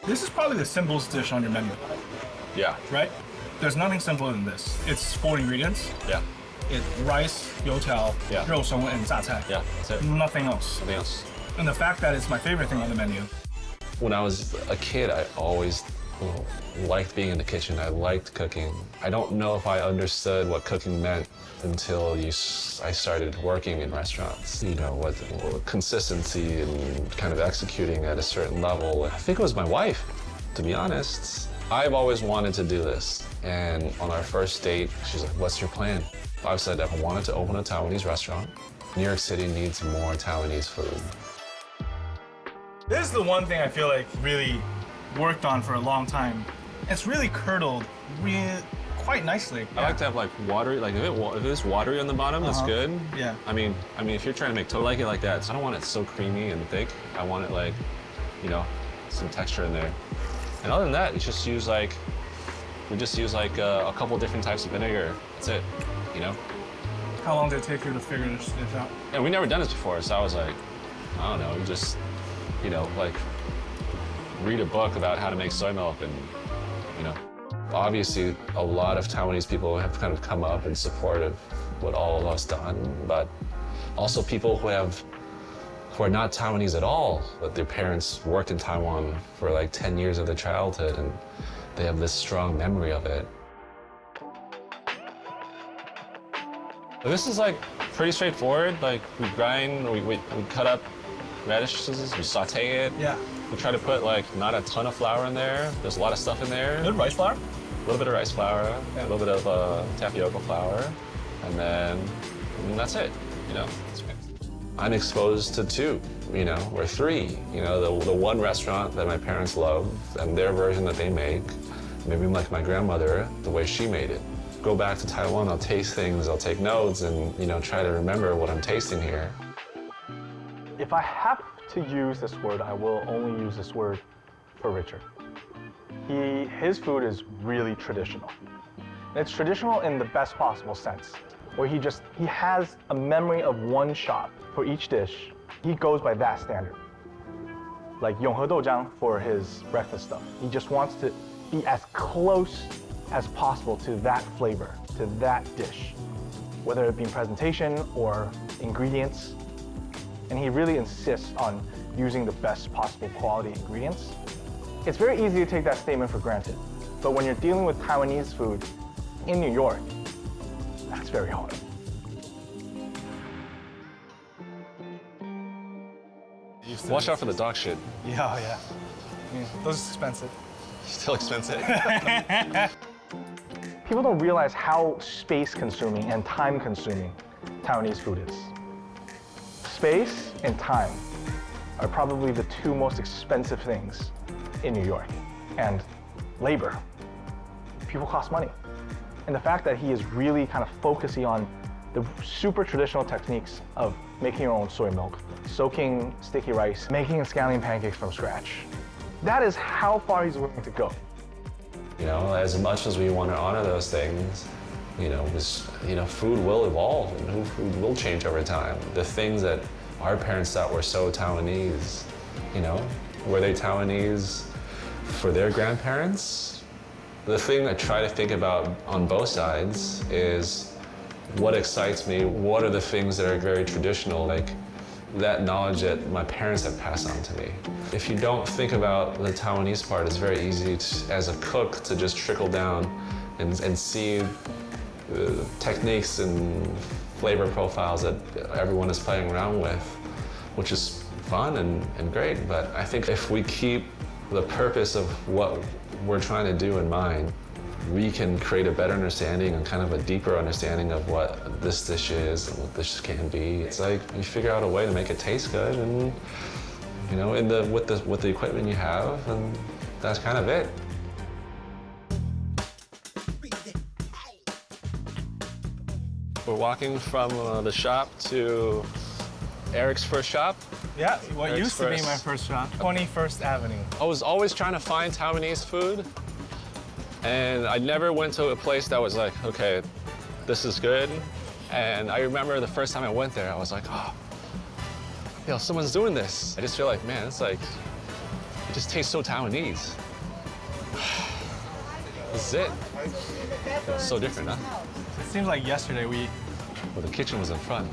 This is probably the simplest dish on your menu, Yeah. right? There's nothing simpler than this. It's 4 ingredients. Yeah. It's rice, youtiao, Yeah. 肉松, and 榨菜. Yeah. That's it. Nothing else. Nothing else. And the fact that it's my favorite thing on the menu. When I was a kid, I always liked being in the kitchen. I liked cooking. I don't know if I understood what cooking meant until I started working in restaurants. You know, what consistency and kind of executing at a certain level. I think it was my wife, to be honest. I've always wanted to do this. And on our first date, she's like, what's your plan? I've said that I wanted to open a Taiwanese restaurant. New York City needs more Taiwanese food. This is the one thing I feel like really worked on for a long time. It's really curdled quite nicely. I like to have like watery, like if it's watery on the bottom, that's good. Yeah. I mean, if you're trying to make like it like that, so I don't want it so creamy and thick. I want it like, you know, some texture in there. And other than that, we just use like a couple different types of vinegar. That's it, you know. How long did it take you to figure this out? And we never done this before, so I was like, I don't know, just, you know, like read a book about how to make soy milk and, you know. Obviously, a lot of Taiwanese people have kind of come up in support of what all of us done, but also people who are not Taiwanese at all, but their parents worked in Taiwan for like 10 years of their childhood, and they have this strong memory of it. This is like pretty straightforward. Like we grind, we cut up radishes, we saute it. Yeah. We try to put like not a ton of flour in there. There's a lot of stuff in there. Good rice flour? A little bit of rice flour, a little bit of tapioca flour, and then that's it, you know. I'm exposed to 2, you know, or 3. You know, the one restaurant that my parents love and their version that they make, maybe like my grandmother, the way she made it. Go back to Taiwan, I'll taste things, I'll take notes and, you know, try to remember what I'm tasting here. If I have to use this word, I will only use this word for Richard. His food is really traditional. And it's traditional in the best possible sense, where he has a memory of one shop for each dish. He goes by that standard. Like Yonghe Doujiang for his breakfast stuff. He just wants to be as close as possible to that flavor, to that dish, whether it be in presentation or ingredients. And he really insists on using the best possible quality ingredients. It's very easy to take that statement for granted, but when you're dealing with Taiwanese food in New York, that's very hard. Watch out for the dog shit. Yeah, yeah. I mean, those are expensive. Still expensive. People don't realize how space-consuming and time-consuming Taiwanese food is. Space and time are probably the 2 most expensive things in New York. And labor. People cost money. And the fact that he is really kind of focusing on the super traditional techniques of making your own soy milk, soaking sticky rice, making scallion pancakes from scratch. That is how far he's willing to go. You know, as much as we want to honor those things, you know, food will evolve and food will change over time. The things that our parents thought were so Taiwanese, you know, were they Taiwanese for their grandparents? The thing I try to think about on both sides is what excites me, what are the things that are very traditional, like that knowledge that my parents have passed on to me. If you don't think about the Taiwanese part, it's very easy as a cook to just trickle down and see techniques and flavor profiles that everyone is playing around with, which is fun and great. But I think if we keep the purpose of what we're trying to do in mind, we can create a better understanding and kind of a deeper understanding of what this dish is and what this can be. It's like you figure out a way to make it taste good, and you know, with the equipment you have, and that's kind of it. We're walking from the shop to Eric's first shop. Yeah, what Eric's used to be my first shop, 21st Avenue. I was always trying to find Taiwanese food, and I never went to a place that was like, okay, this is good. And I remember the first time I went there, I was like, oh, yo, someone's doing this. I just feel like, man, it's like, just tastes so Taiwanese. This is it. It's so different, huh? It seems like yesterday Well, the kitchen was in front.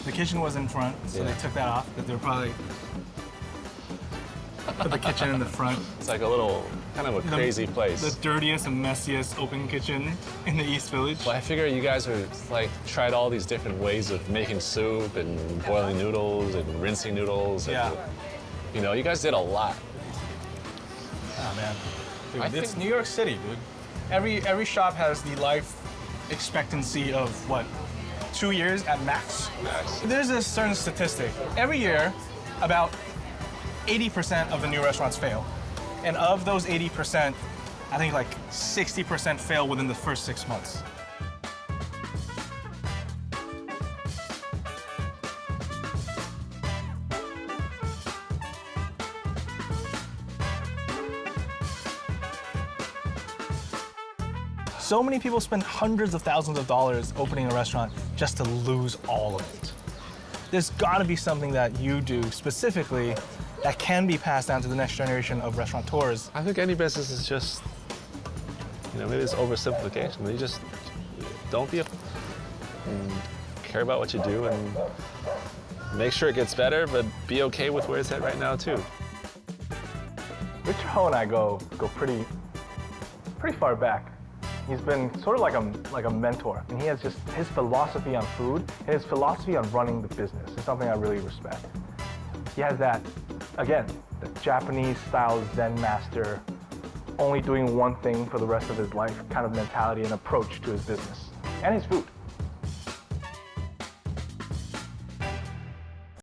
the kitchen was in front, so Yeah. they took that off. But they were probably put the kitchen in the front. It's like a little, kind of a crazy place. The dirtiest and messiest open kitchen in the East Village. Well, I figure you guys are like tried all these different ways of making soup and boiling noodles and rinsing noodles. And, Yeah. you know, you guys did a lot. Oh man, dude, I it's think- New York City, dude. Every shop has the life expectancy of what, 2 years at max. Nice. There's a certain statistic. Every year, about 80% of the new restaurants fail, and of those 80%, I think like 60% fail within the first 6 months. So many people spend hundreds of thousands of dollars opening a restaurant just to lose all of it. There's gotta be something that you do specifically that can be passed down to the next generation of restaurateurs. I think any business is just, you know, maybe it's oversimplification. You just don't be and care about what you do and make sure it gets better, but be okay with where it's at right now too. Richard Ho and I go pretty far back. He's been sort of like a mentor, and he has just his philosophy on food and his philosophy on running the business is something I really respect. He has that, again, the Japanese style Zen master, only doing one thing for the rest of his life kind of mentality and approach to his business and his food.